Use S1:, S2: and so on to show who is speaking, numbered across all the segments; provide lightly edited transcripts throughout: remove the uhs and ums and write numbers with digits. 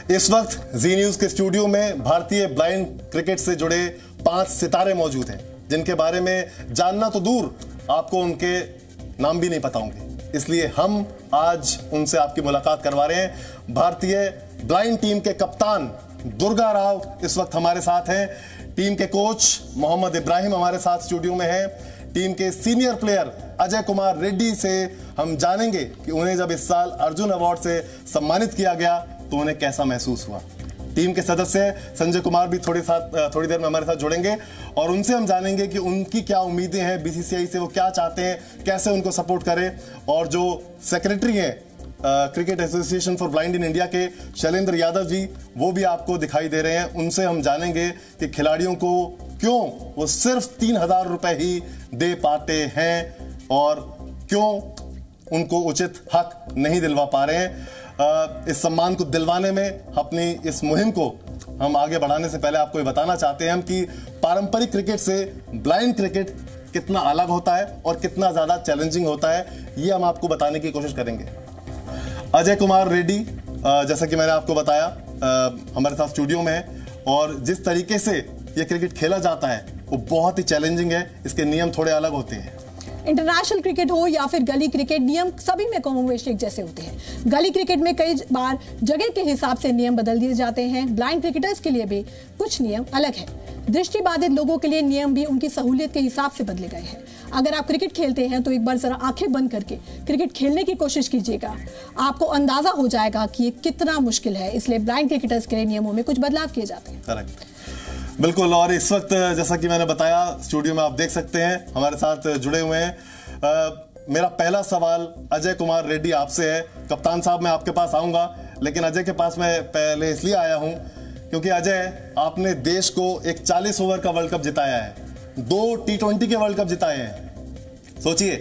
S1: इस वक्त जी न्यूज के स्टूडियो में भारतीय ब्लाइंड क्रिकेट से जुड़े 5 सितारे मौजूद हैं, जिनके बारे में जानना तो दूर, आपको उनके नाम भी नहीं पता होंगे। इसलिए हम आज उनसे आपकी मुलाकात करवा रहे हैं। भारतीय ब्लाइंड टीम के कप्तान दुर्गा राव इस वक्त हमारे साथ हैं। टीम के कोच मोहम्मद इब्राहिम हमारे साथ स्टूडियो में हैं। टीम के सीनियर प्लेयर अजय कुमार रेड्डी से हम जानेंगे कि उन्हें जब इस साल अर्जुन अवार्ड से सम्मानित किया गया तो उन्हें कैसा महसूस हुआ। टीम के सदस्य संजय कुमार भी थोड़ी देर में हमारे साथ जुड़ेंगे और उनसे हम जानेंगे कि उनकी क्या उम्मीदें हैं बीसीसीआई से, वो क्या चाहते हैं, कैसे उनको सपोर्ट करें। और जो सेक्रेटरी हैं cricket association for blind in India के शैलेंद्र यादव जी, वो भी आपको दिखाई दे रहे हैं। उनसे हम जानेंगे कि खिलाड़ियों को क्यों वो सिर्फ 3,000 रुपए ही दे पाते हैं और क्यों उनको उचित हक नहीं दिलवा पा रहे हैं। इस सम्मान को दिलवाने में अपनी इस मुहिम को हम आगे बढ़ाने से पहले आपको ये बताना चाहते हैं हम कि पारंपरिक क्रिकेट से ब्लाइंड क्रिकेट कितना अलग होता है और कितना ज्यादा चैलेंजिंग होता है, ये हम आपको बताने की कोशिश करेंगे। अजय कुमार रेड्डी, जैसा कि मैंने आपको बताया, हमारे साथ स्टूडियो में है और जिस तरीके से ये क्रिकेट खेला जाता है वो बहुत ही चैलेंजिंग है। इसके नियम थोड़े अलग होते हैं।
S2: इंटरनेशनल क्रिकेट हो या फिर गली क्रिकेट, नियम सभी में कमोवेश एक जैसे होते हैं। गली क्रिकेट में कई बार जगह के हिसाब से नियम बदल दिए जाते हैं। ब्लाइंड क्रिकेटर्स के लिए भी कुछ नियम अलग है। दृष्टिबाधित लोगों के लिए नियम भी उनकी सहूलियत के हिसाब से बदले गए हैं। अगर आप क्रिकेट खेलते हैं तो एक बार जरा आंखें बंद करके क्रिकेट खेलने की कोशिश कीजिएगा, आपको अंदाजा हो जाएगा कि ये कितना मुश्किल है। इसलिए ब्लाइंड क्रिकेटर्स के लिए नियमों में कुछ बदलाव किए जाते हैं।
S1: करेक्ट, बिल्कुल। और इस वक्त जैसा कि मैंने बताया, स्टूडियो में आप देख सकते हैं हमारे साथ जुड़े हुए हैं। मेरा पहला सवाल अजय कुमार रेड्डी आपसे है। कप्तान साहब, मैं आपके पास आऊंगा, लेकिन अजय के पास मैं पहले इसलिए आया हूं क्योंकि अजय, आपने देश को एक 40 ओवर का वर्ल्ड कप जिताया है, 2 T20 के वर्ल्ड कप जिताए हैं। सोचिए,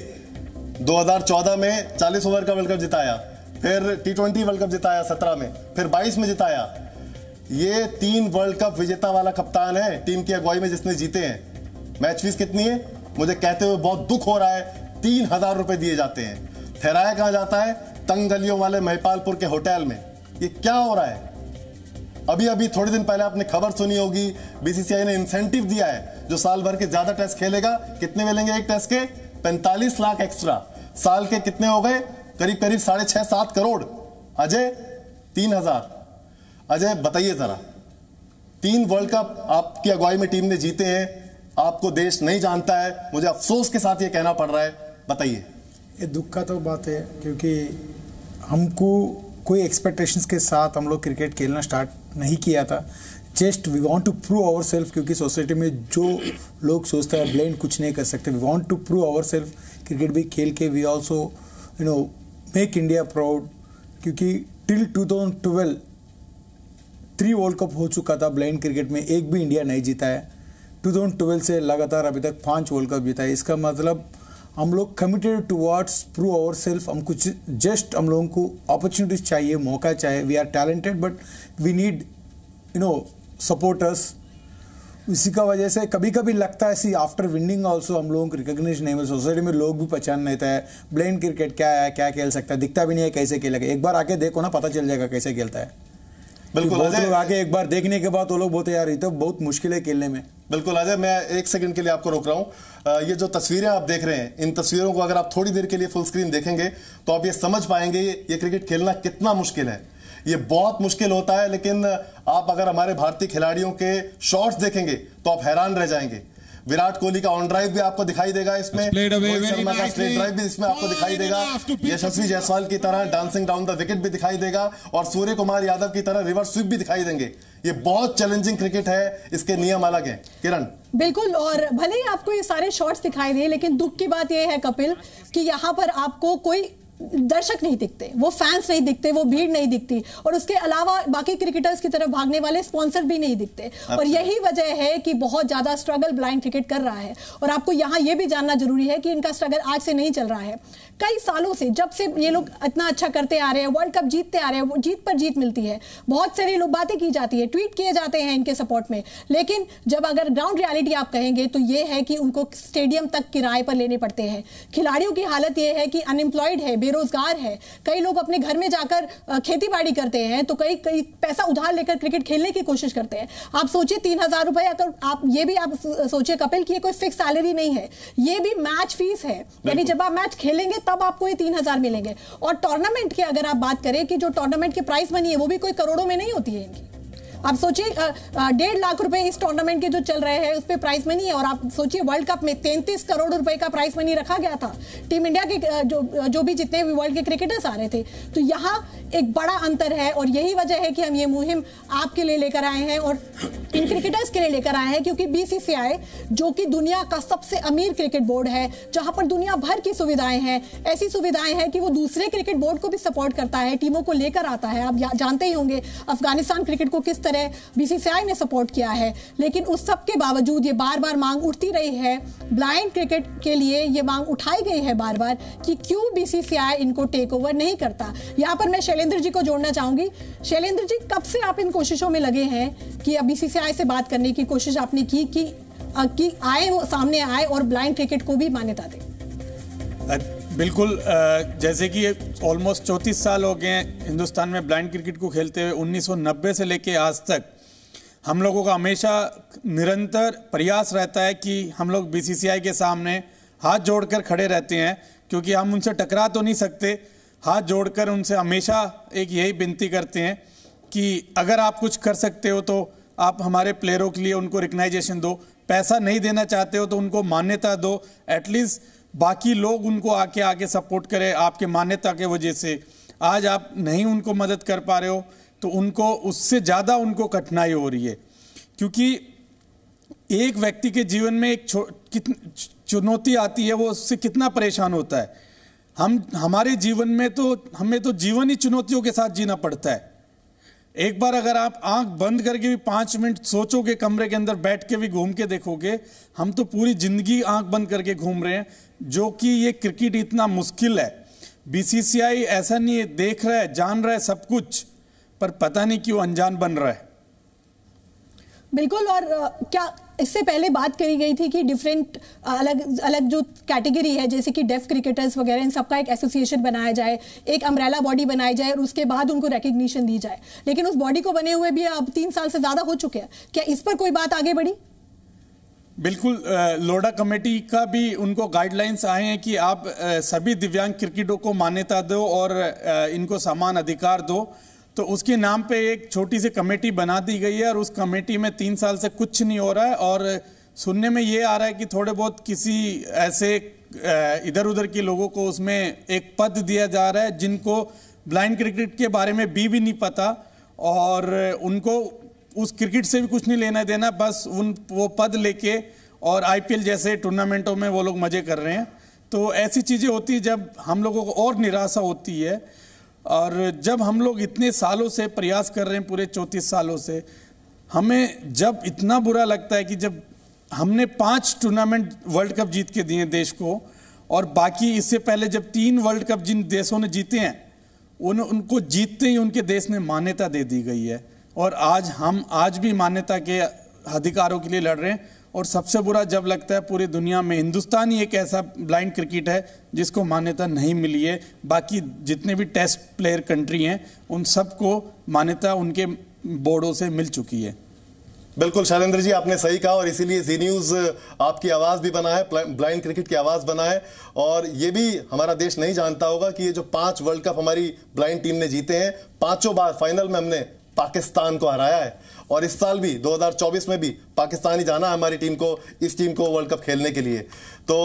S1: 2014 में 40 ओवर का वर्ल्ड कप जिताया, फिर T20 वर्ल्ड कप जिताया 17 में, फिर 22 में जिताया। ये 3 वर्ल्ड कप विजेता वाला कप्तान है टीम की अगुवाई में जिसने जीते हैं। मैच फीस कितनी है? मुझे कहते हुए बहुत दुख हो रहा है, 3,000 रुपए दिए जाते हैं। ठहराया कहां जाता है? तंग गलियों वाले महिपालपुर के होटल में। ये क्या हो रहा है? अभी थोड़े दिन पहले आपने खबर सुनी होगी, बीसीसीआई ने इंसेंटिव दिया है, जो साल भर के ज्यादा टेस्ट खेलेगा कितने मिलेंगे एक टेस्ट के? 45 लाख एक्स्ट्रा। साल के कितने हो गए? करीब 6.5-7 करोड़। अजय, 3,000। अजय बताइए जरा, 3 वर्ल्ड कप आपकी अगुवाई में टीम ने जीते हैं, आपको देश नहीं जानता है, मुझे अफसोस के साथ ये कहना पड़ रहा है, बताइए।
S3: ये दुख का तो बात है, क्योंकि हमको कोई एक्सपेक्टेशंस के साथ हम लोग क्रिकेट खेलना स्टार्ट नहीं किया था। Just we want to prove our self, क्योंकि सोसाइटी में जो लोग सोचते हैं ब्लाइंड कुछ नहीं कर सकते, we want to prove our self. Cricket भी खेल के we also make India proud, क्योंकि टिल 2012 3 वर्ल्ड कप हो चुका था ब्लाइंड क्रिकेट में, एक भी इंडिया नहीं जीता है। 2012 से लगातार अभी तक 5 वर्ल्ड कप जीता है। इसका मतलब हम लोग committed towards prove our self. हम कुछ जस्ट हम लोगों को अपॉर्चुनिटीज चाहिए, मौका चाहिए। We are talented but we need supporters. इसी का वजह से कभी कभी लगता है सी आफ्टर विनिंग ऑल्सो हम लोगों को रिकॉग्निशन नहीं मिल, सोसाइटी में लोग भी पहचान नहीं है ब्लाइंड क्रिकेट क्या है, क्या खेल सकता है, दिखता भी नहीं है कैसे खेलेगा। एक बार आके देखो ना, पता चल जाएगा कैसे खेलता है।
S1: बिल्कुल
S3: बहुत लोग आगे एक बार देखने के बाद वो लोग बोलते यार ये तो बहुत मुश्किल है खेलने में।
S1: बिल्कुल अजय, मैं 1 सेकंड के लिए आपको रोक रहा हूं। ये जो तस्वीरें आप देख रहे हैं, इन तस्वीरों को अगर आप थोड़ी देर के लिए फुल स्क्रीन देखेंगे तो आप ये समझ पाएंगे ये क्रिकेट खेलना कितना मुश्किल है। ये बहुत मुश्किल होता है, लेकिन आप अगर हमारे भारतीय खिलाड़ियों के शॉट्स देखेंगे तो आप हैरान रह जाएंगे। विराट कोहली का ऑन ड्राइव भी आपको दिखाई देगा इसमें, रोहित शर्मा का स्ट्रेट ड्राइव भी इसमें आपको दिखाई देगा, यशस्वी जायसवाल की तरह डांसिंग डाउन द विकेट भी दिखाई देगा और सूर्य कुमार यादव की तरह रिवर्स स्वीप भी दिखाई देंगे। ये बहुत चैलेंजिंग क्रिकेट है, इसके नियम अलग हैं। किरण,
S2: बिल्कुल। और भले ही आपको ये सारे शॉट्स दिखाई दे, लेकिन दुख की बात यह है कपिल कि यहाँ पर आपको कोई दर्शक नहीं दिखते, वो फैंस नहीं दिखते, वो भीड़ नहीं दिखती, और उसके अलावा बाकी क्रिकेटर्स की तरफ भागने वाले स्पॉन्सर भी नहीं दिखते। और यही वजह है कि बहुत ज्यादा स्ट्रगल ब्लाइंड क्रिकेट कर रहा है। और आपको यहाँ ये भी जानना जरूरी है कि इनका स्ट्रगल आज से नहीं चल रहा है। कई सालों से, जब से ये लोग इतना अच्छा करते आ रहे हैं, वर्ल्ड कप जीतते आ रहे हैं, जीत पर जीत मिलती है, बहुत सारी लोग बातें की जाती है, ट्वीट किए जाते हैं इनके सपोर्ट में, लेकिन जब अगर ग्राउंड रियलिटी आप कहेंगे तो ये है कि उनको स्टेडियम तक किराए पर लेने पड़ते हैं। खिलाड़ियों की हालत ये है कि अनएम्प्लॉयड है, बेरोजगार है, कई लोग अपने घर में जाकर खेती बाड़ी करते हैं, तो कई पैसा उधार लेकर क्रिकेट खेलने की कोशिश करते हैं। आप सोचिए 3,000 रुपए, अगर आप ये भी आप सोचिए कपिल की ये कोई फिक्स सैलरी नहीं है, ये भी मैच फीस है, यानी जब आप मैच खेलेंगे तब आपको ये 3,000 मिलेंगे। और टूर्नामेंट की अगर आप बात करें कि जो टूर्नामेंट की प्राइस मनी है वो भी कोई करोड़ों में नहीं होती है इनकी। आप सोचिए 1.5 लाख रुपए इस टूर्नामेंट के जो चल रहे हैं उस पे प्राइस मनी है, और आप सोचिए वर्ल्ड कप में 33 करोड़ रुपए का प्राइस मनी रखा गया था। टीम इंडिया के जो भी जितने भी वर्ल्ड के क्रिकेटर्स आ रहे थे, तो यहाँ एक बड़ा अंतर है, और यही वजह है कि हम ये मुहिम आपके लिए लेकर आए हैं और इन क्रिकेटर्स के लिए लेकर आए हैं, क्योंकि BCCI जो कि दुनिया का सबसे अमीर क्रिकेट बोर्ड है, जहां पर दुनिया भर की सुविधाएं हैं, ऐसी सुविधाएं हैं कि वो दूसरे क्रिकेट बोर्ड को भी सपोर्ट करता है, टीमों को लेकर आता है। आप जानते ही होंगे अफगानिस्तान क्रिकेट को किस तरह BCCI ने सपोर्ट किया है, लेकिन उस सब के बावजूद ये बार बार मांग उठती रही है, ब्लाइंड क्रिकेट के लिए ये मांग उठाई गई है बार बार कि क्यों BCCI इनको टेक ओवर नहीं करता। यहाँ पर मैं शैलेंद्र जी को जोड़ना चाहूंगी। शैलेंद्र जी, कब से आप इन कोशिशों में लगे हैं कि अब BCCI से बात करने की कोशिश आपने की कि आए वो सामने आए और ब्लाइंड क्रिकेट को भी मान्यता दे?
S4: बिल्कुल, जैसे कि ऑलमोस्ट 34 साल हो गए हिंदुस्तान में ब्लाइंड क्रिकेट को खेलते हुए। 1990 से लेके आज तक हम लोगों का हमेशा निरंतर प्रयास रहता है कि हम लोग BCCI के सामने हाथ जोड़कर खड़े रहते हैं, क्योंकि हम उनसे टकरा तो नहीं सकते। हाथ जोड़कर उनसे हमेशा एक यही विनती करते हैं कि अगर आप कुछ कर सकते हो तो आप हमारे प्लेयरों के लिए उनको रिकग्नाइजेशन दो, पैसा नहीं देना चाहते हो तो उनको मान्यता दो, एटलीस्ट बाकी लोग उनको आगे सपोर्ट करें आपके मान्यता के वजह से। आज आप नहीं उनको मदद कर पा रहे हो तो उनको उससे ज़्यादा उनको कठिनाई हो रही है, क्योंकि एक व्यक्ति के जीवन में एक चुनौती आती है, वो उससे कितना परेशान होता है। हमारे जीवन में तो हमें तो जीवन ही चुनौतियों के साथ जीना पड़ता है। एक बार अगर आप आंख बंद करके भी 5 मिनट सोचोगे, कमरे के अंदर बैठ के भी घूम के देखोगे, हम तो पूरी जिंदगी आंख बंद करके घूम रहे हैं, जो कि ये क्रिकेट इतना मुश्किल है। BCCI ऐसा नहीं है, देख रहा है, जान रहा है सब कुछ, पर पता नहीं क्यों अनजान बन रहा है।
S2: बिल्कुल। और क्या इससे पहले बात करी गई थी कि डिफरेंट अलग अलग जो कैटेगरी है, जैसे कि डेफ क्रिकेटर्स वगैरह, इन सबका एक एसोसिएशन बनाया जाए, एक अम्ब्रेला बॉडी बनाई जाए और उसके बाद उनको रिकग्निशन दी जाए, लेकिन उस बॉडी को बने हुए भी अब 3 साल से ज्यादा हो चुके हैं। क्या इस पर कोई बात आगे बढ़ी?
S4: बिल्कुल, लोढ़ा कमेटी का भी उनको गाइडलाइंस आए हैं कि आप सभी दिव्यांग क्रिकेटरों को मान्यता दो और इनको समान अधिकार दो। तो उसके नाम पे एक छोटी सी कमेटी बना दी गई है, और उस कमेटी में 3 साल से कुछ नहीं हो रहा है। और सुनने में ये आ रहा है कि थोड़े बहुत किसी ऐसे इधर उधर के लोगों को उसमें एक पद दिया जा रहा है जिनको ब्लाइंड क्रिकेट के बारे में भी नहीं पता, और उनको उस क्रिकेट से भी कुछ नहीं लेना देना, बस वो पद लेके और IPL जैसे टूर्नामेंटों में वो लोग मजे कर रहे हैं। तो ऐसी चीज़ें होती है जब हम लोगों को और निराशा होती है। और जब हम लोग इतने सालों से प्रयास कर रहे हैं, पूरे 34 सालों से, हमें जब इतना बुरा लगता है कि जब हमने 5 टूर्नामेंट वर्ल्ड कप जीत के दिए देश को, और बाकी इससे पहले जब 3 वर्ल्ड कप जिन देशों ने जीते हैं उनको जीतते ही उनके देश में मान्यता दे दी गई है, और हम आज भी मान्यता के अधिकारों के लिए लड़ रहे हैं। और सबसे बुरा जब लगता है पूरी दुनिया में हिंदुस्तान ही एक ऐसा ब्लाइंड क्रिकेट है जिसको मान्यता नहीं मिली है। बाकी जितने भी टेस्ट प्लेयर कंट्री हैं उन सबको मान्यता उनके बोर्डों से मिल चुकी है।
S1: बिल्कुल शैलेंद्र जी, आपने सही कहा, और इसीलिए जी न्यूज़ आपकी आवाज़ भी बना है, ब्लाइंड क्रिकेट की आवाज़ बना है। और ये भी हमारा देश नहीं जानता होगा कि ये जो 5 वर्ल्ड कप हमारी ब्लाइंड टीम ने जीते हैं, 5 बार फाइनल में हमने पाकिस्तान को हराया है, और इस साल भी 2024 में भी पाकिस्तान ही जाना हमारी टीम को, इस टीम को वर्ल्ड कप खेलने के लिए। तो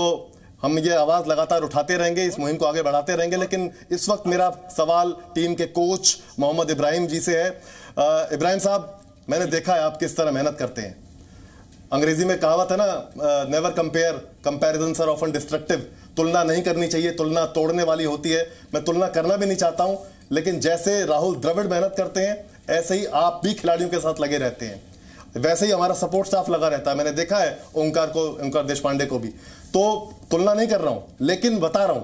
S1: हम ये आवाज़ लगातार उठाते रहेंगे, इस मुहिम को आगे बढ़ाते रहेंगे। लेकिन इस वक्त मेरा सवाल टीम के कोच मोहम्मद इब्राहिम जी से है। इब्राहिम साहब, मैंने देखा है आप किस तरह मेहनत करते हैं। अंग्रेजी में कहावत है ना, never compare, comparisons are often destructive. तुलना नहीं करनी चाहिए, तुलना तोड़ने वाली होती है। मैं तुलना करना भी नहीं चाहता हूं, लेकिन जैसे राहुल द्रविड़ मेहनत करते हैं ऐसे ही आप भी खिलाड़ियों के साथ लगे रहते हैं, वैसे ही हमारा सपोर्ट स्टाफ लगा रहता है। मैंने देखा है ओंकार देशपांडे को भी। तो तुलना नहीं कर रहा हूं, लेकिन बता रहा हूं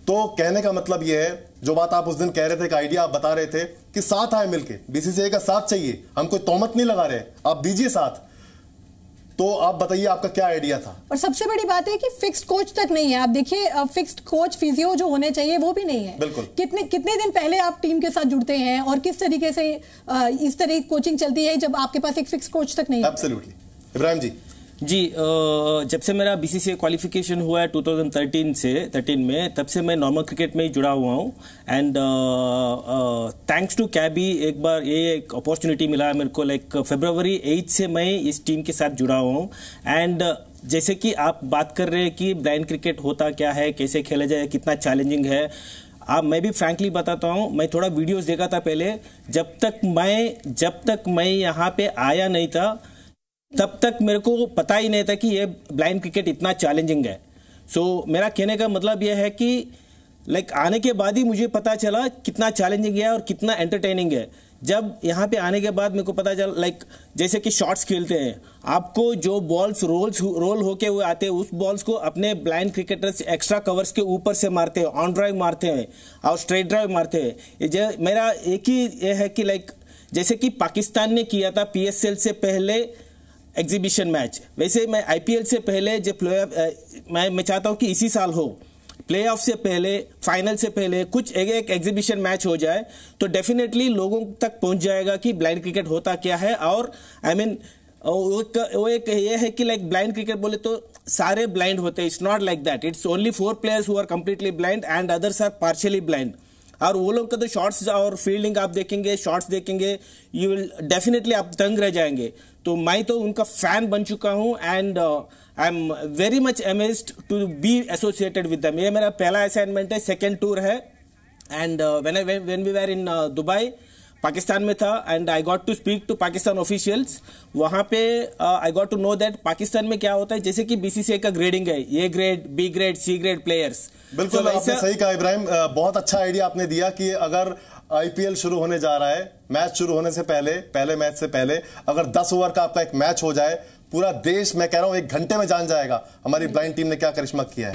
S1: तो कहने का मतलब यह है, जो बात आप उस दिन कह रहे थे, कि आइडिया आप बता रहे थे कि साथ आए मिलके, बीसीसीआई का साथ चाहिए, हम कोई तोहमत नहीं लगा रहे, आप दीजिए साथ। तो आप बताइए आपका क्या आइडिया था।
S2: और सबसे बड़ी बात है कि फिक्स्ड कोच तक नहीं है। आप देखिए फिक्स्ड कोच फिजियो जो होने चाहिए वो भी नहीं है।
S1: बिल्कुल।
S2: कितने दिन पहले आप टीम के साथ जुड़ते हैं और किस तरीके से इस तरह की कोचिंग चलती है जब आपके पास एक फिक्स्ड कोच तक नहीं है।
S1: एब्सोल्युटली। इब्राहिम जी,
S5: जब से मेरा बीसीसीआई क्वालिफिकेशन हुआ है 2013 में, तब से मैं नॉर्मल क्रिकेट में ही जुड़ा हुआ हूँ। एंड थैंक्स टू कैबी एक बार ये एक अपॉर्चुनिटी मिला मेरे को, लाइक February 8 से मैं इस टीम के साथ जुड़ा हुआ हूँ। एंड जैसे कि आप बात कर रहे हैं कि ब्लाइंड क्रिकेट होता क्या है, कैसे खेला जाए, कितना चैलेंजिंग है, मैं भी फ्रैंकली बताता हूँ, मैं थोड़ा वीडियोस देखा था पहले। जब तक मैं यहाँ पे आया नहीं था तब तक मेरे को पता ही नहीं था कि ये ब्लाइंड क्रिकेट इतना चैलेंजिंग है। सो मेरा कहने का मतलब यह है कि लाइक आने के बाद ही मुझे पता चला कितना चैलेंजिंग है और कितना एंटरटेनिंग है। जब यहाँ पे आने के बाद मेरे को पता चला, लाइक जैसे कि शॉट्स खेलते हैं, आपको जो बॉल्स रोल होके हुए आते हैं, उस बॉल्स को अपने ब्लाइंड क्रिकेटर्स एक्स्ट्रा कवर्स के ऊपर से मारते हैं, ऑन ड्राइव मारते हैं और स्ट्रेट ड्राइव मारते हैं। मेरा एक ही ये है कि लाइक जैसे कि पाकिस्तान ने किया था PSL से पहले एग्जीबिशन मैच, वैसे मैं IPL से पहले जो मैं चाहता हूँ कि इसी साल हो, प्लेऑफ से पहले, फाइनल से पहले कुछ एक एग्जीबिशन मैच हो जाए, तो डेफिनेटली लोगों तक पहुंच जाएगा कि ब्लाइंड क्रिकेट होता क्या है। और वो एक ये है कि लाइक ब्लाइंड क्रिकेट बोले तो सारे ब्लाइंड होते हैं, it's not like that, it's only 4 players who are completely blind and others are partially blind. और वो लोग का तो शॉट्स और फील्डिंग आप देखेंगे, शॉट्स देखेंगे, यू विल डेफिनेटली आप दंग रह जाएंगे। तो मैं तो उनका फैन बन चुका हूँ and I am very much amazed to be associated with them. ये मेरा पहला असाइनमेंट है, सेकेंड टूर है। And when we were in Dubai, Pakistan में था, and I got to speak to Pakistan officials. वहाँ पे I got to know that Pakistan में क्या होता है, जैसे कि बीसीसीआई का ग्रेडिंग है, A grade, B grade, C grade players.
S1: बिल्कुल आपने सही कहा इब्राहिम, बहुत अच्छा आइडिया आपने दिया कि अगर IPL शुरू होने जा रहा है, मैच शुरू होने से पहले मैच से पहले अगर 10 ओवर का आपका एक मैच हो जाए, पूरा देश, मैं कह रहा हूं 1 घंटे में जान जाएगा हमारी ब्लाइंड टीम ने क्या करिश्मा किया है।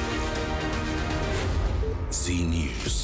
S6: Z News।